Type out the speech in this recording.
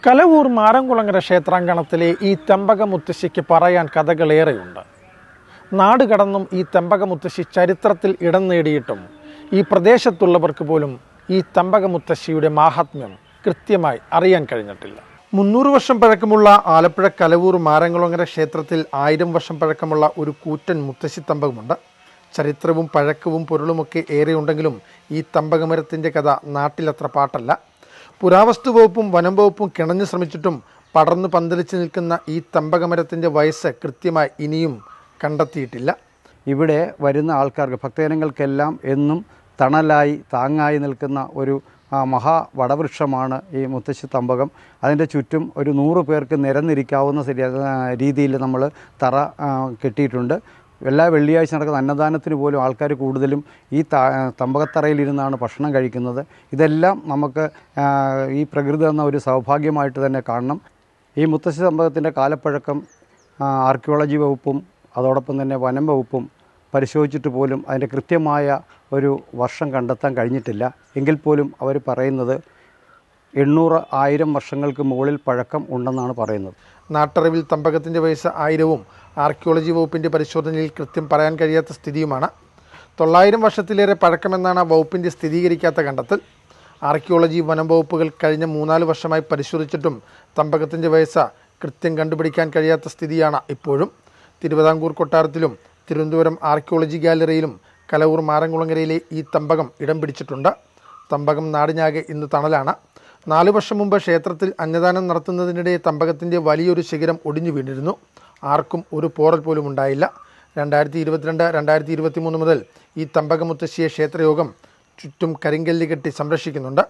കലവൂർ മാരംകുളങ്ങര ക്ഷേത്രാങ്കണത്തിലെ ഈ തെമ്പകമുത്തശ്ശിക്ക് പറയാൻ കഥകളേറെയുണ്ട്. നാട് കടന്നും ഈ തെമ്പകമുത്തശ്ശി ചരിത്രത്തിൽ ഇടം നേടിയിട്ടും ഈ പ്രദേശത്തുള്ളവർക്ക് പോലും ഈ തെമ്പകമുത്തശ്ശിയുടെ മാഹാത്മ്യം കൃത്യമായി അറിയാൻ കഴിഞ്ഞിട്ടില്ല. 300 വർഷം പഴക്കമുള്ള ആലപ്പുഴ കലവൂർ മാരംകുളങ്ങര ക്ഷേത്രത്തിൽ 1000 വർഷം പഴക്കമുള്ള ഒരു കൂറ്റൻ മുത്തശ്ശി തമ്പകമുണ്ട്. ചരിത്രവും പഴക്കവും പൊരുളുമൊക്കെ ഏറെയുണ്ടെങ്കിലും ഈ തമ്പകമരത്തിൻ്റെ കഥ നാട്ടിലത്ര പാട്ടല്ല. പുരാവസ്തു വകുപ്പും വനം വകുപ്പും കിണഞ്ഞു ശ്രമിച്ചിട്ടും പടർന്നു പന്തലിച്ച് നിൽക്കുന്ന ഈ തമ്പകമരത്തിൻ്റെ വയസ്സ് കൃത്യമായി ഇനിയും കണ്ടെത്തിയിട്ടില്ല. ഇവിടെ വരുന്ന ആൾക്കാർക്ക് ഭക്തജനങ്ങൾക്കെല്ലാം എന്നും തണലായി താങ്ങായി നിൽക്കുന്ന ഒരു മഹാവടവൃക്ഷമാണ് ഈ മുത്തശ്ശി തമ്പകം. അതിൻ്റെ ചുറ്റും ഒരു 100 പേർക്ക് നിരന്നിരിക്കാവുന്ന രീതിയിൽ നമ്മൾ തറ കെട്ടിയിട്ടുണ്ട്. എല്ലാ വെള്ളിയാഴ്ച നടക്കുന്ന അന്നദാനത്തിന് പോലും ആൾക്കാർ കൂടുതലും ഈ തമ്പകത്തറയിലിരുന്നാണ് ഭക്ഷണം കഴിക്കുന്നത്. ഇതെല്ലാം നമുക്ക് ഈ പ്രകൃതി എന്ന ഒരു സൗഭാഗ്യമായിട്ട് തന്നെ കാണണം. ഈ മുത്തശ്ശി തമ്പകത്തിൻ്റെ കാലപ്പഴക്കം ആർക്കിയോളജി വകുപ്പും അതോടൊപ്പം തന്നെ വനം വകുപ്പും പരിശോധിച്ചിട്ട് പോലും അതിൻ്റെ കൃത്യമായ ഒരു വർഷം കണ്ടെത്താൻ കഴിഞ്ഞിട്ടില്ല. എങ്കിൽ പോലും അവർ പറയുന്നത് 800-1000 വർഷങ്ങൾക്ക് മുകളിൽ പഴക്കം ഉണ്ടെന്നാണ് പറയുന്നത്. നാട്ടറിവിൽ തമ്പകത്തിൻ്റെ വയസ്സ് 1000-ഉം ആർക്കിയോളജി വകുപ്പിൻ്റെ പരിശോധനയിൽ കൃത്യം പറയാൻ കഴിയാത്ത സ്ഥിതിയുമാണ്. 900 വർഷത്തിലേറെ പഴക്കമെന്നാണ് വകുപ്പിൻ്റെ സ്ഥിരീകരിക്കാത്ത കണ്ടെത്തൽ. ആർക്കിയോളജി വനം വകുപ്പുകൾ കഴിഞ്ഞ 3-4 വർഷമായി പരിശോധിച്ചിട്ടും തമ്പകത്തിൻ്റെ വയസ്സ് കൃത്യം കണ്ടുപിടിക്കാൻ കഴിയാത്ത സ്ഥിതിയാണ് ഇപ്പോഴും. തിരുവിതാംകൂർ കൊട്ടാരത്തിലും തിരുവനന്തപുരം ആർക്കിയോളജി ഗാലറിയിലും കലവൂർ മാരംകുളങ്ങരയിലെ ഈ തമ്പകം ഇടം പിടിച്ചിട്ടുണ്ട്. തമ്പകം നാടിനാകെ ഇന്ന് തണലാണ്. 4 വർഷം മുമ്പ് ക്ഷേത്രത്തിൽ അന്നദാനം നടത്തുന്നതിനിടെ തമ്പകത്തിൻ്റെ വലിയൊരു ശിഖരം ഒടിഞ്ഞു വീണിരുന്നു. ആർക്കും ഒരു പോറൽ പോലും ഉണ്ടായില്ല. 2022-2023 മുതൽ ഈ തമ്പകമുത്തശ്ശിയെ ക്ഷേത്രയോഗം ചുറ്റും കരിങ്കല്ല് കെട്ടി സംരക്ഷിക്കുന്നുണ്ട്.